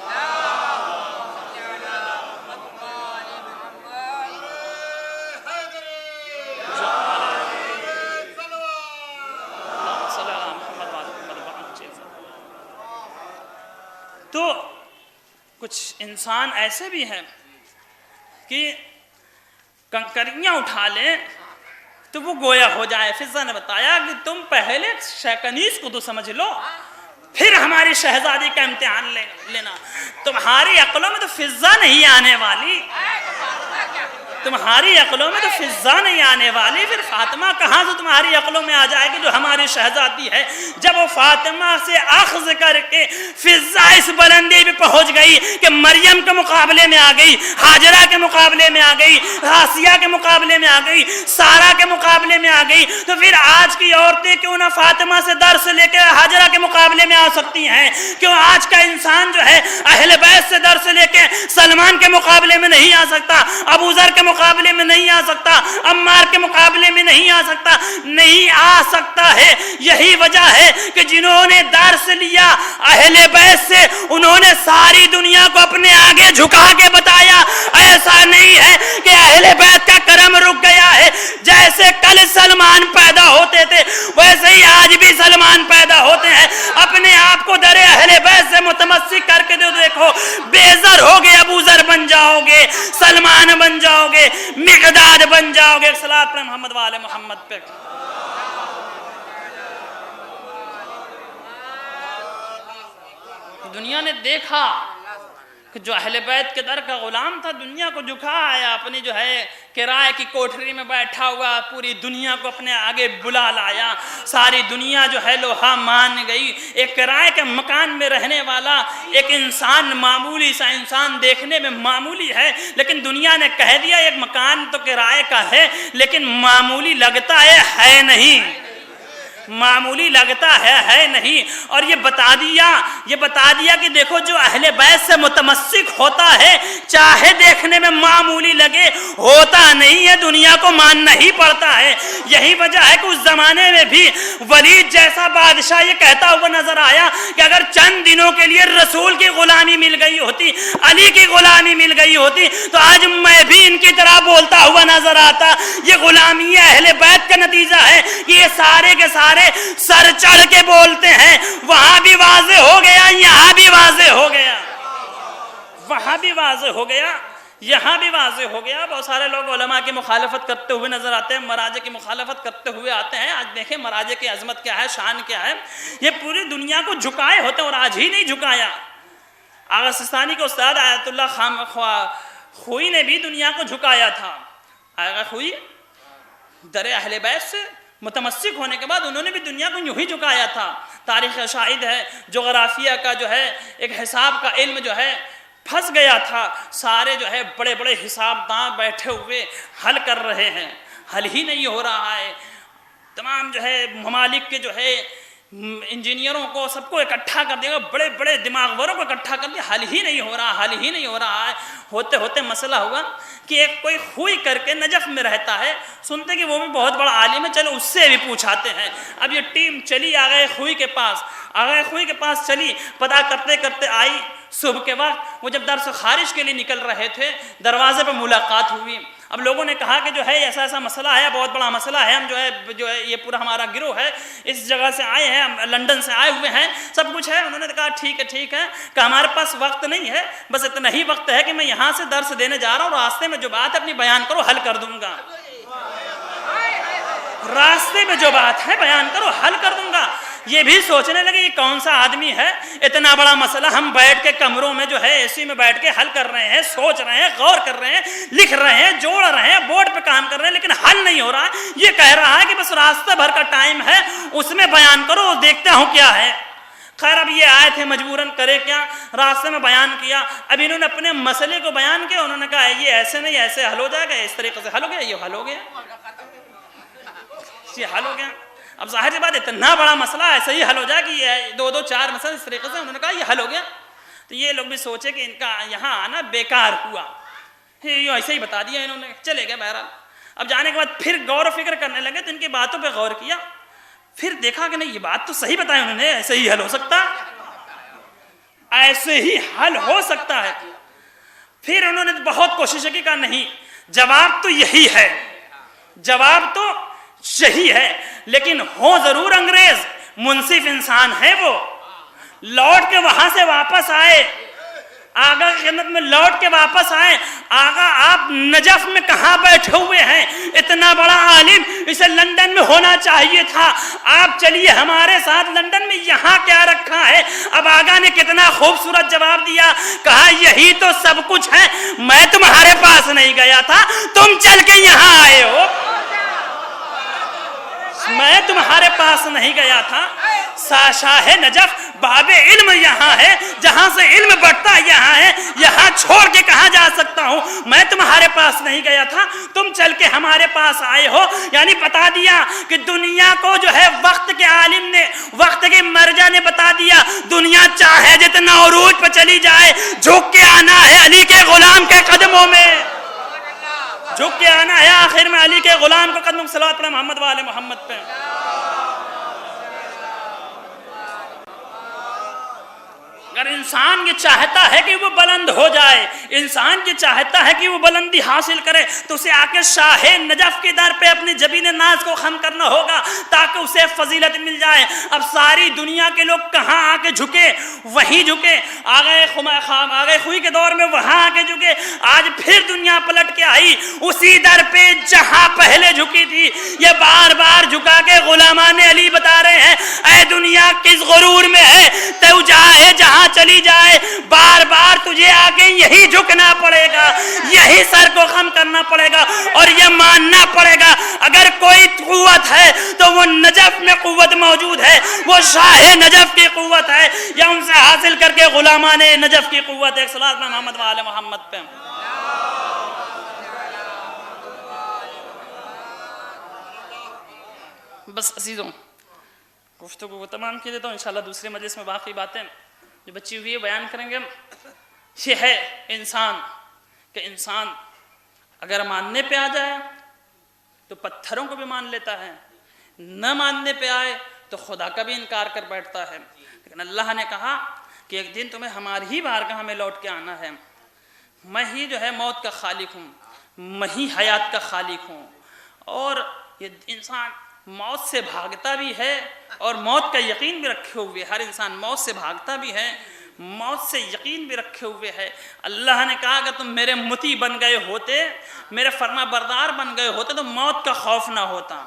تو کچھ انسان ایسے بھی ہیں کہ کنکریاں اٹھا لیں تو وہ گویا ہو جائے. فضہ نے بتایا کہ تم پہلے شیکنیز کو تو سمجھ لو پھر ہماری شہزادی کا امتحان لینا. تمہاری عقلوں میں تو فضہ نہیں آنے والی, تمہاری عقلوں میں تو فضہ نہیں آنے والی, پھر فاطمہ کہاں سے تمہاری عقلوں میں آ جائے گی جو ہماری شہزادی ہے. جب وہ فاطمہ سے اخذ کر کے فضہ اس بلندی پہ پہنچ گئی کہ مریم کے مقابلے میں آ گئی, ہاجرہ کے مقابلے میں آ گئی, آسیہ کے مقابلے میں آ گئی, سارہ کے مقابلے میں آ گئی, تو پھر آج کی عورتیں کیوں نہ فاطمہ سے درس لے کے ہاجرہ کے مقابلے میں آ سکتی ہیں؟ کیوں آج کا انسان جو ہے اہل بیت سے درس لے کے سلمان کے مقابلے میں نہیں آ سکتا, ابو ذر کے مقابلے میں نہیں آ سکتا, عمار کے مقابلے میں نہیں آ سکتا؟ نہیں آ سکتا ہے. یہی وجہ ہے کہ جنہوں نے درس لیا اہل بیت سے انہوں نے ساری دنیا کو اپنے آگے جھکا کے بتایا ایسا نہیں ہے کہ اہل بیت کا کرم رک گیا ہے. جیسے کل سلمان پیدا ہوتے تھے ویسے ہی آج بھی سلمان پیدا ہوتے ہیں. اپنے آپ کو در اہل بیت سے متمسک کر کے دیکھو, بیزر ہوگے ابو ذر بن جاؤ گے, سلمان بن جاؤ گے, مقداد بن جاؤ گے. صلوات پر محمد وآل محمد پہ. دنیا نے دیکھا کہ جو اہل بیت کے در کا غلام تھا دنیا کو جھکا آیا, اپنی جو ہے کرائے کی کوٹھری میں بیٹھا ہوا پوری دنیا کو اپنے آگے بلا لایا. ساری دنیا جو ہے لوہا مان گئی. ایک کرائے کے مکان میں رہنے والا ایک انسان, معمولی سا انسان, دیکھنے میں معمولی ہے, لیکن دنیا نے کہہ دیا ایک مکان تو کرائے کا ہے لیکن معمولی لگتا ہے نہیں, معمولی لگتا ہے نہیں. اور یہ بتا دیا کہ دیکھو جو اہل بیت سے متمسک ہوتا ہے چاہے دیکھنے میں معمولی لگے ہوتا نہیں ہے, دنیا کو ماننا ہی پڑتا ہے. یہی وجہ ہے کہ اس زمانے میں بھی ولید جیسا بادشاہ یہ کہتا ہوا نظر آیا کہ اگر چند دنوں کے لیے رسول کی غلامی مل گئی ہوتی, علی کی غلامی مل گئی ہوتی تو آج میں بھی ان کی طرح بولتا ہوا نظر آتا. یہ غلامی اہل بیت کا نتیجہ ہے کہ یہ سارے کے سارے سر چڑھ کے بولتے ہیں. وہاں بھی واضح ہو گیا, یہاں بھی واضح ہو گیا, وہاں بھی واضح ہو گیا, یہاں بھی واضح ہو گیا. بہت سارے لوگ علماء کی مخالفت کرتے ہوئے نظر آتے ہیں, مراجع کی مخالفت کرتے ہوئے آتے ہیں. آج دیکھیں مراجع کی عظمت کیا ہے, شان کیا ہے. یہ پوری دنیا کو جھکائے ہوتے اور آج ہی نہیں جھکایا. آغا سستانی کے استاد آیت اللہ خوئی نے بھی دنیا کو جھکایا تھا. آغا خوئی در اہل بیت سے متمسک ہونے کے بعد انہوں نے بھی دنیا کو یوں ہی جھکایا تھا. تاریخ شاہد ہے, جغرافیہ کا جو ہے ایک حساب کا علم جو ہے پھنس گیا تھا. سارے جو ہے بڑے بڑے حساب داں بیٹھے ہوئے حل کر رہے ہیں, حل ہی نہیں ہو رہا ہے. تمام جو ہے ممالک کے جو ہے انجینئروں کو سب کو اکٹھا کر دیا, بڑے بڑے دماغ وروں کو اکٹھا کر دیا, حل ہی نہیں ہو رہا ہے. ہوتے ہوتے مسئلہ ہوا کہ ایک کوئی خوئی کر کے نجف میں رہتا ہے, سنتے کہ وہ بھی بہت بڑا عالم ہے, چلو اس سے بھی پوچھاتے ہیں. اب یہ ٹیم چلی آغا خوئی کے پاس چلی, پتہ کرتے کرتے آئی. صبح کے وقت وہ جب درس خارج کے لیے نکل رہے تھے دروازے پہ ملاقات ہوئی. اب لوگوں نے کہا کہ جو ہے ایسا مسئلہ ہے, بہت بڑا مسئلہ ہے, ہم جو ہے یہ پورا ہمارا گروہ ہے اس جگہ سے آئے ہیں, ہم لندن سے آئے ہوئے ہیں, سب کچھ ہے. انہوں نے کہا ٹھیک ہے کہ ہمارے پاس وقت نہیں ہے, بس اتنا ہی وقت ہے کہ میں یہاں سے درس دینے جا رہا ہوں, راستے میں جو بات ہے اپنی بیان کرو, حل کر دوں گا. راستے میں جو بات ہے بیان کرو, حل کر دوں گا. یہ بھی سوچنے لگے یہ کون سا آدمی ہے, اتنا بڑا مسئلہ ہم بیٹھ کے کمروں میں جو ہے اے سی میں بیٹھ کے حل کر رہے ہیں, سوچ رہے ہیں, غور کر رہے ہیں, لکھ رہے ہیں, جوڑ رہے ہیں, بورڈ پہ کام کر رہے ہیں, لیکن حل نہیں ہو رہا. یہ کہہ رہا ہے کہ بس راستہ بھر کا ٹائم ہے, اس میں بیان کرو, دیکھتا ہوں کیا ہے. خیر اب یہ آئے تھے مجبوراً, کرے کیا, راستے میں بیان کیا. اب انہوں نے اپنے مسئلے کو بیان کیا, انہوں نے کہا یہ ایسے نہیں, ایسے حل ہو جائے گا, اس طریقے سے حل ہو گیا, یہ حل ہو گیا, یہ حل ہو گیا. اب ظاہر سی بات اتنا بڑا مسئلہ ایسے ہی حل ہو جائے کہ یہ 2 4 مسئلہ اس طریقے سے, انہوں نے کہا یہ حل ہو گیا. تو یہ لوگ بھی سوچے کہ ان کا یہاں آنا بیکار ہوا, یہ ایسے ہی بتا دیا انہوں نے, چلے گئے. بہرحال اب جانے کے بعد پھر غور و فکر کرنے لگے تو ان کی باتوں پہ غور کیا, پھر دیکھا کہ نہیں یہ بات تو صحیح بتائی انہوں نے, ایسے ہی حل ہو سکتا. ایسے ہی حل ہو سکتا ہے. پھر انہوں نے بہت کوشش کی، کہا نہیں، جواب تو یہی ہے، جواب تو یہی ہے، لیکن ہو ضرور انگریز، منصف انسان ہے وہ. لوٹ کے وہاں سے واپس آئے، آقا کی خدمت میں لوٹ کے واپس آئے. آقا آپ نجف میں کہاں بیٹھے ہوئے ہیں؟ اتنا بڑا عالم، اسے لندن میں ہونا چاہیے تھا. آپ چلیے ہمارے ساتھ لندن میں، یہاں کیا رکھا ہے؟ اب آقا نے کتنا خوبصورت جواب دیا، کہا یہی تو سب کچھ ہے، میں تمہارے پاس نہیں گیا تھا، تم چل کے یہاں آئے ہو. میں تمہارے پاس نہیں گیا تھا. شاہ نجف باب علم یہاں ہے، جہاں سے علم بڑھتا یہاں ہے، یہاں چھوڑ کے کہاں جا سکتا ہوں؟ میں تمہارے پاس نہیں گیا تھا، تم چل کے ہمارے پاس آئے ہو. یعنی بتا دیا کہ دنیا کو جو ہے وقت کے عالم نے، وقت کے مرجع نے بتا دیا، دنیا چاہے جتنا عروج پہ چلی جائے، جھک کے آنا ہے علی کے غلام کے قدموں میں، جھک کے آنا ہے آخر میں علی کے غلام کو قدم. صلوات پڑھیں محمد والے محمد پہ. اگر انسان یہ چاہتا ہے کہ وہ بلند ہو جائے، انسان یہ چاہتا ہے کہ وہ بلندی حاصل کرے، تو اسے آ کے شاہ نجف کے در پہ اپنی جبین ناز کو خم کرنا ہوگا تاکہ اسے فضیلت مل جائے. اب ساری دنیا کے لوگ کہاں آ کے جھکے؟ وہیں جھکے. آگے خوئی کے دور میں وہاں آ کے جھکے. آج پھر دنیا پلٹ کے آئی اسی در پہ جہاں پہلے جھکی تھی. یہ بار بار جھکا کے غلامان علی بتا رہے ہیں، اے دنیا کس غرور میں ہے، تو جائے جہاں چلی جائے، بار بار تجھے آگے یہی جھکنا پڑے گا، یہی سر کو خم کرنا پڑے گا، اور یہ ماننا پڑے گا اگر کوئی قوت ہے تو وہ نجف میں قوت موجود ہے، وہ شاہ نجف کی قوت ہے، یا ان سے حاصل کر کے غلامان نجف کی قوت ہے. صلی اللہ محمد وآل محمد پہ. بس عزیزوں، گفتگو کو تمام کیے دیتا ہوں، انشاءاللہ دوسرے مجلس میں باقی باتیں جو بچی ہوئی ہے بیان کریں گے. یہ ہے انسان کہ انسان اگر ماننے پہ آ جائے تو پتھروں کو بھی مان لیتا ہے، نہ ماننے پہ آئے تو خدا کا بھی انکار کر بیٹھتا ہے. لیکن اللہ نے کہا کہ ایک دن تمہیں ہماری ہی بارگاہ میں لوٹ کے آنا ہے. میں ہی جو ہے موت کا خالق ہوں، میں ہی حیات کا خالق ہوں. اور یہ انسان موت سے بھاگتا بھی ہے اور موت کا یقین بھی رکھے ہوئے. ہر انسان موت سے بھاگتا بھی ہے، موت سے یقین بھی رکھے ہوئے ہے. اللہ نے کہا اگر تم میرے مطیع بن گئے ہوتے، میرے فرما بردار بن گئے ہوتے تو موت کا خوف نہ ہوتا،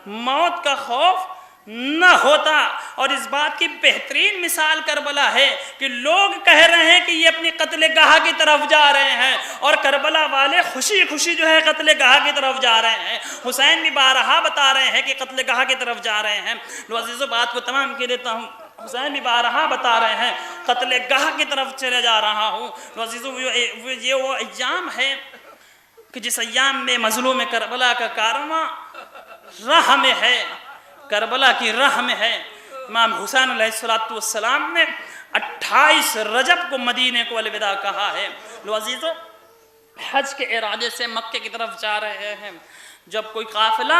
موت کا خوف نہ ہوتا. اور اس بات کی بہترین مثال کربلا ہے کہ لوگ کہہ رہے ہیں کہ یہ اپنی قتل گاہ کی طرف جا رہے ہیں، اور کربلا والے خوشی خوشی جو ہے قتل گاہ کی طرف جا رہے ہیں. حسین بھی بارہا بتا رہے ہیں کہ قتل گاہ کی طرف جا رہے ہیں. لو عزیزو بات کو تمام کر دیتا ہوں. حسین بھی بارہا بتا رہے ہیں قتل گاہ کی طرف چلے جا رہا ہوں. لو عزیزو یہ وہ ایام ہے کہ جس ایام میں مظلوم کربلا کا کارواں راہ میں ہے، کربلا کی راہ میں ہے. امام حسین علیہ السلام نے 28 رجب کو مدینے کو الوداع کہا ہے. لو عزیزو حج کے ارادے سے مکے کی طرف جا رہے ہیں. جب کوئی قافلہ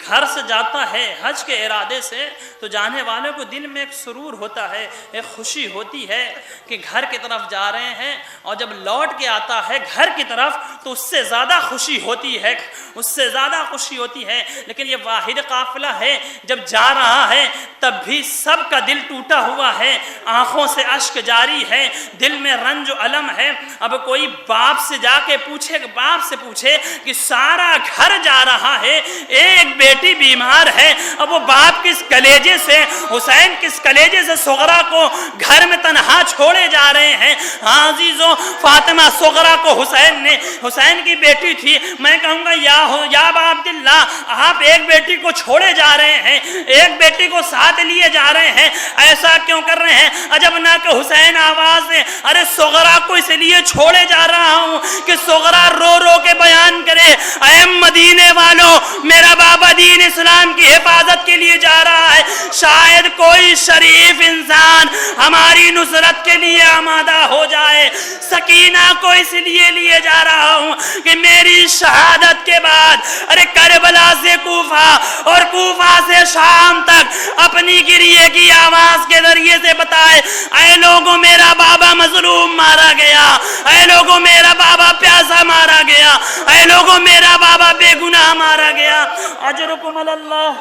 گھر سے جاتا ہے حج کے ارادے سے تو جانے والوں کو دل میں ایک سرور ہوتا ہے، ایک خوشی ہوتی ہے کہ گھر کی طرف جا رہے ہیں. اور جب لوٹ کے آتا ہے گھر کی طرف تو اس سے زیادہ خوشی ہوتی ہے، اس سے زیادہ خوشی ہوتی ہے. لیکن یہ واحد قافلہ ہے، جب جا رہا ہے تب بھی سب کا دل ٹوٹا ہوا ہے، آنکھوں سے اشک جاری ہے، دل میں رنج و الم ہے. اب کوئی باپ سے جا کے پوچھے، باپ سے پوچھے کہ سارا گھر جا رہا ہے، ایک بیٹی بیمار ہے، اب وہ باپ کس کلیجے سے، حسین کس کلیجے سے صغرا کو گھر میں تنہا چھوڑے جا رہے ہیں. ہاں عزیزو، فاطمہ صغرا کو حسین کی بیٹی تھی. میں کہوں گا یا با عبداللہ، آپ ایک بیٹی کو چھوڑے جا رہے ہیں، ایک بیٹی کو ساتھ لیے جا رہے ہیں، ایسا کیوں کر رہے ہیں؟ عجب نہ کہ حسین آواز دے، ارے صغرا کو اس لیے چھوڑے جا رہا ہوں کہ صغرا رو رو کے بیان کرے، اے مدینے کرنے والوں، میرا بابا دین اسلام کی حفاظت کے لیے جا رہا ہے، شاید کوئی شریف انسان ہماری نصرت کے لیے آمادہ ہو جائے۔ سکینہ کو اس لیے لیے جا رہا ہوں کہ میری شہادت کے بعد ارے کربلا سے کوفہ اور کوفہ سے شام تک اپنی گریے کی آواز کے ذریعے سے بتائے، اے لوگوں میرا بابا مظلوم مارا گیا، اے لوگوں میرا بابا پیاسا مارا گیا، اے لوگوں میرا بابا بے گناہ مارا گیا۔ اجرکم اللہ۔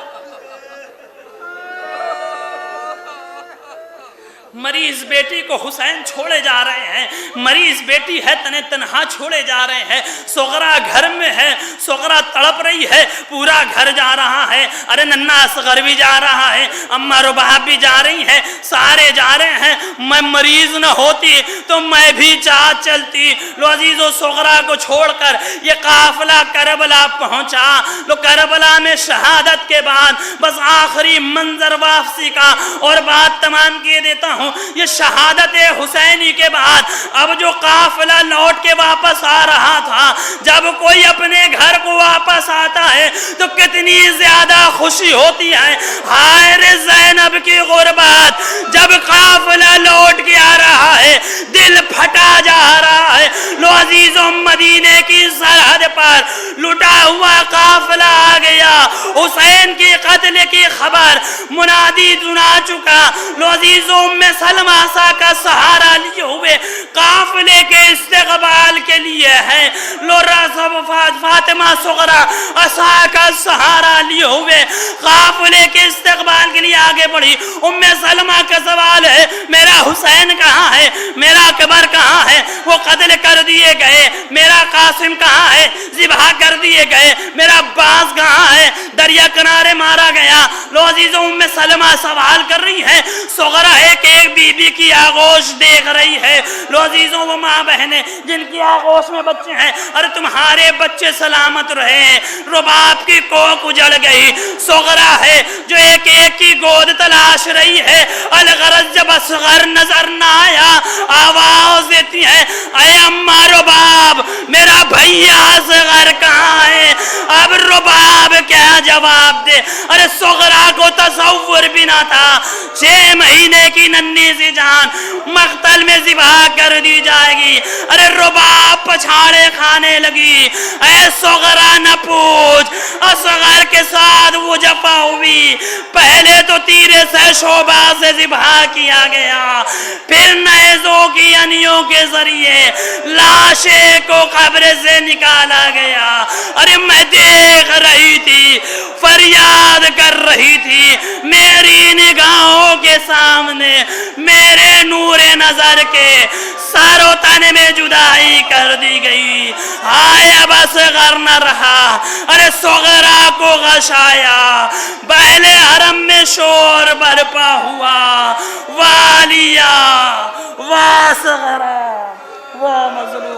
مریض بیٹی کو حسین چھوڑے جا رہے ہیں، مریض بیٹی ہے تنہا چھوڑے جا رہے ہیں، صغرا گھر میں ہے، صغرا تڑپ رہی ہے، پورا گھر جا رہا ہے، ارے ننھا اصغر بھی جا رہا ہے، اماں رباب بھی جا رہی ہیں، سارے جا رہے ہیں۔ میں مریض نہ ہوتی تو میں بھی چاہ چلتی۔ لو عزیزو، صغرا کو چھوڑ کر یہ قافلہ کربلا پہنچا۔ لو کربلا میں شہادت کے بعد بس آخری منظر واپسی کا اور بات تمام کیے دیتا ہوں۔ یہ شہادت حسینی کے بعد اب جو قافلہ لوٹ کے واپس آ رہا تھا، جب کوئی اپنے گھر کو واپس آتا ہے تو کتنی زیادہ خوشی ہوتی ہے۔ ہائے رے زینب کی غربت، جب قافلہ لوٹ کے آ رہا ہے دل پھٹا جا رہا ہے۔ لو عزیزوں، مدینے کی سرحد پر لٹا ہوا قافلہ آ گیا، حسین کی قتل کی خبر منادی سنا چکا۔ لو عزیزوں، میں سلمہ عصا کا سہارا لیے ہوئے قافلے کے استقبال کے لیے ہے۔ لو رسب فاطمہ صغرا عصا کا سہارا لیے ہوئے قافلے کے استقبال کے لیے آگے بڑھی۔ ام سلمہ کا سوال ہے، میرا حسین کہاں ہے؟ میرا اکبر کہاں ہے؟ وہ قتل کر دیے گئے۔ میرا قاسم کہاں ہے؟ ذبح کر دیے گئے۔ میرا عباس کہاں ہے؟ دریا کنارے مارا گیا۔ لو عزیزوں، ام سلمہ سوال کر رہی ہے، صغرا ایک بی بی کی آغوش دیکھ رہی ہے۔ لو عزیزوں، وہ ماں بہنیں جن کی آغوش میں بچے ہیں، اور تمہارے بچے سلامت رہے۔ رباب کی کوکھ اجڑ گئی، صغرا ہے جو ایک ایک کی گود تلاش رہی ہے۔ الغرض جب اصغر نظر نہ آیا، آواز دیتی ہے، اے اماں رباب، میرا بھیا اصغر کہاں ہے؟ اب رباب کیا جواب دے؟ ارے صغرا کو تصور بھی نہ تھا 6 مہینے کی ننھی سی جان مقتل میں ذبح کر دی جائے گی۔ ارے رباب پچھاڑے کھانے لگی، اے صغرا نہ پوچھ، اصغر کے ساتھ وہ جفا ہوئی۔ پہلے تو تیرے سے شعبہ سے ذبح کیا گیا، پھر نیزوں کی انیوں کے ذریعے لاشے کو قبر سے نکالا گیا۔ ارے میں دیکھ رہی تھی، فریاد کر رہی تھی، میری نگاہوں کے سامنے میرے نور نظر کے سر و تن میں جدائی کر دی گئی۔ ہائے اب اصغر نہ رہا، ارے صغرا کو غشایا، بہل حرم میں شور برپا ہوا، والیا واصغرا وا مظلوم۔